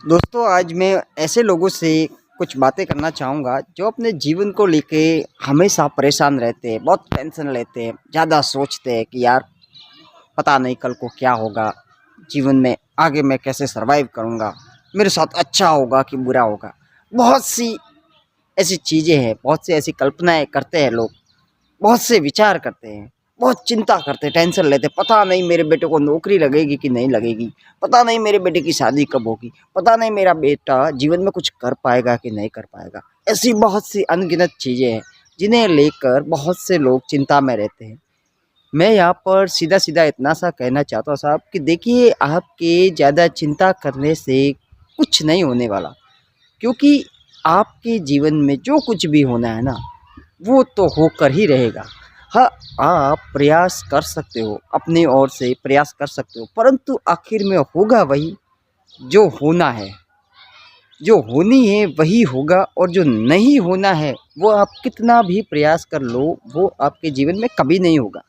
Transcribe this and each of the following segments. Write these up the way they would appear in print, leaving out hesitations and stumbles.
दोस्तों आज मैं ऐसे लोगों से कुछ बातें करना चाहूँगा जो अपने जीवन को लेके हमेशा परेशान रहते हैं, बहुत टेंशन लेते हैं, ज़्यादा सोचते हैं कि यार पता नहीं कल को क्या होगा, जीवन में आगे मैं कैसे सर्वाइव करूँगा, मेरे साथ अच्छा होगा कि बुरा होगा। बहुत सी ऐसी चीज़ें हैं, बहुत सी ऐसी कल्पनाएँ करते हैं लोग, बहुत से विचार करते हैं, बहुत चिंता करते हैं, टेंशन लेते हैं, पता नहीं मेरे बेटे को नौकरी लगेगी कि नहीं लगेगी, पता नहीं मेरे बेटे की शादी कब होगी, पता नहीं मेरा बेटा जीवन में कुछ कर पाएगा कि नहीं कर पाएगा। ऐसी बहुत सी अनगिनत चीज़ें हैं जिन्हें लेकर बहुत से लोग चिंता में रहते हैं। मैं यहाँ पर सीधा-सीधा इतना सा कहना चाहता हूँ साहब कि देखिए आपके ज़्यादा चिंता करने से कुछ नहीं होने वाला, क्योंकि आपके जीवन में जो कुछ भी होना है ना, वो तो होकर ही रहेगा। हाँ, आप प्रयास कर सकते हो, अपनी ओर से प्रयास कर सकते हो, परंतु आखिर में होगा वही जो होना है। जो होनी है वही होगा और जो नहीं होना है, वो आप कितना भी प्रयास कर लो, वो आपके जीवन में कभी नहीं होगा।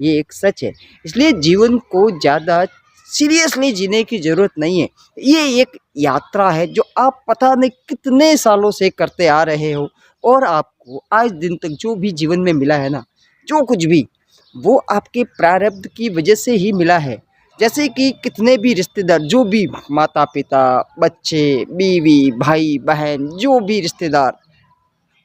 ये एक सच है। इसलिए जीवन को ज़्यादा सीरियसली जीने की ज़रूरत नहीं है। ये एक यात्रा है जो आप पता नहीं कितने सालों से करते आ रहे हो और आपको आज दिन तक जो भी जीवन में मिला है ना, जो कुछ भी, वो आपके प्रारब्ध की वजह से ही मिला है। जैसे कि कितने भी रिश्तेदार, जो भी माता-पिता, बच्चे, बीवी, भाई-बहन, जो भी रिश्तेदार,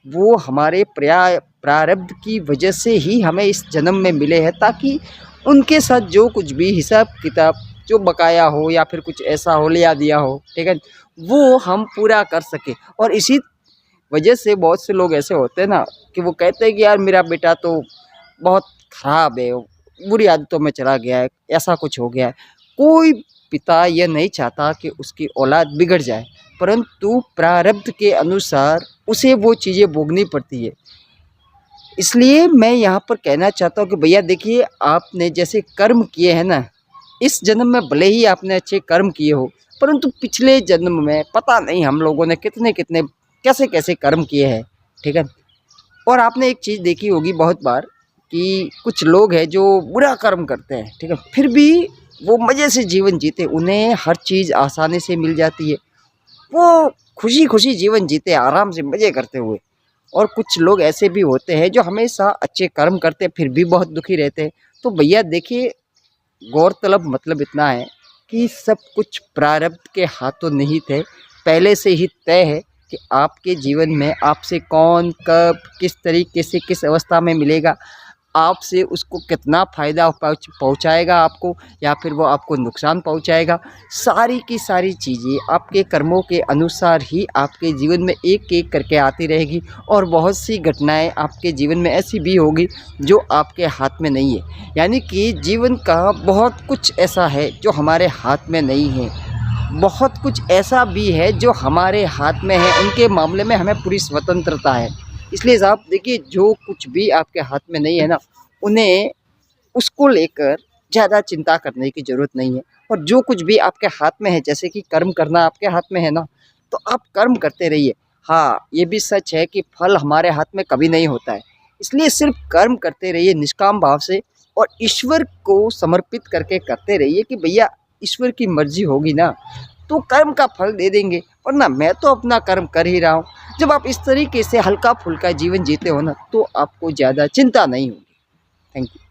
वो हमारे प्रारब्ध की वजह से ही हमें इस जन्म में मिले हैं, ताकि उनके साथ जो कुछ भी हिसाब-किताब जो बकाया हो या फिर कुछ ऐसा हो लिया दिया हो, ठीक है? वो हम पूरा कर सकें। और इसी वजह से बहुत से लोग ऐसे होते हैं ना कि वो कहते हैं कि यार मेरा बेटा तो बहुत ख़राब है, बुरी आदतों में चला गया है, ऐसा कुछ हो गया है। कोई पिता ये नहीं चाहता कि उसकी औलाद बिगड़ जाए, परंतु प्रारब्ध के अनुसार उसे वो चीज़ें भोगनी पड़ती है। इसलिए मैं यहाँ पर कहना चाहता हूँ कि भैया देखिए, आपने जैसे कर्म किए हैं ना, इस जन्म में भले ही आपने अच्छे कर्म किए हो, परंतु पिछले जन्म में पता नहीं हम लोगों ने कितने-कितने, कैसे-कैसे कर्म किए हैं, ठीक है? और आपने एक चीज़ देखी होगी बहुत बार कि कुछ लोग हैं जो बुरा कर्म करते हैं, ठीक है? फिर भी वो मज़े से जीवन जीते, उन्हें हर चीज़ आसानी से मिल जाती है। वो खुशी-खुशी जीवन जीते हैं, आराम से मज़े करते हुए। और कुछ लोग ऐसे भी होते हैं जो हमेशा अच्छे कर्म करते हैं, फिर भी बहुत दुखी रहते हैं। तो भैया देखिए, गौरतलब मतलब इतना है कि सब कुछ प्रारब्ध के हाथों निहित है। पहले से ही तय है कि आपके जीवन में आपसे कौन, कब, किस तरीके से, किस अवस्था में मिलेगा, आपसे उसको कितना फ़ायदा पहुँचाएगा आपको या फिर वो आपको नुकसान पहुँचाएगा। सारी की सारी चीज़ें आपके कर्मों के अनुसार ही आपके जीवन में एक-एक करके आती रहेगी और बहुत सी घटनाएँ आपके जीवन में ऐसी भी होगी जो आपके हाथ में नहीं है। यानी कि जीवन का बहुत कुछ ऐसा है जो हमारे हाथ में नहीं है। बहुत कुछ ऐसा भी है जो हमारे हाथ में है, उनके मामले में हमें पूरी स्वतंत्रता है। इसलिए साहब देखिए, जो कुछ भी आपके हाथ में नहीं है ना, उन्हें उसको लेकर ज़्यादा चिंता करने की ज़रूरत नहीं है। और जो कुछ भी आपके हाथ में है, जैसे कि कर्म करना आपके हाथ में है ना, तो आप कर्म करते रहिए। हाँ, ये भी सच है कि फल हमारे हाथ में कभी नहीं होता है। इसलिए सिर्फ़ कर्म करते रहिए निष्काम भाव से और ईश्वर को समर्पित करके करते रहिए कि भैया ईश्वर की मर्ज़ी होगी ना, तो कर्म का फल दे देंगे, वरना मैं तो अपना कर्म कर ही रहा हूँ। जब आप इस तरीके से हल्का-फुल्का जीवन जीते हो ना, तो आपको ज़्यादा चिंता नहीं होगी। Thank you.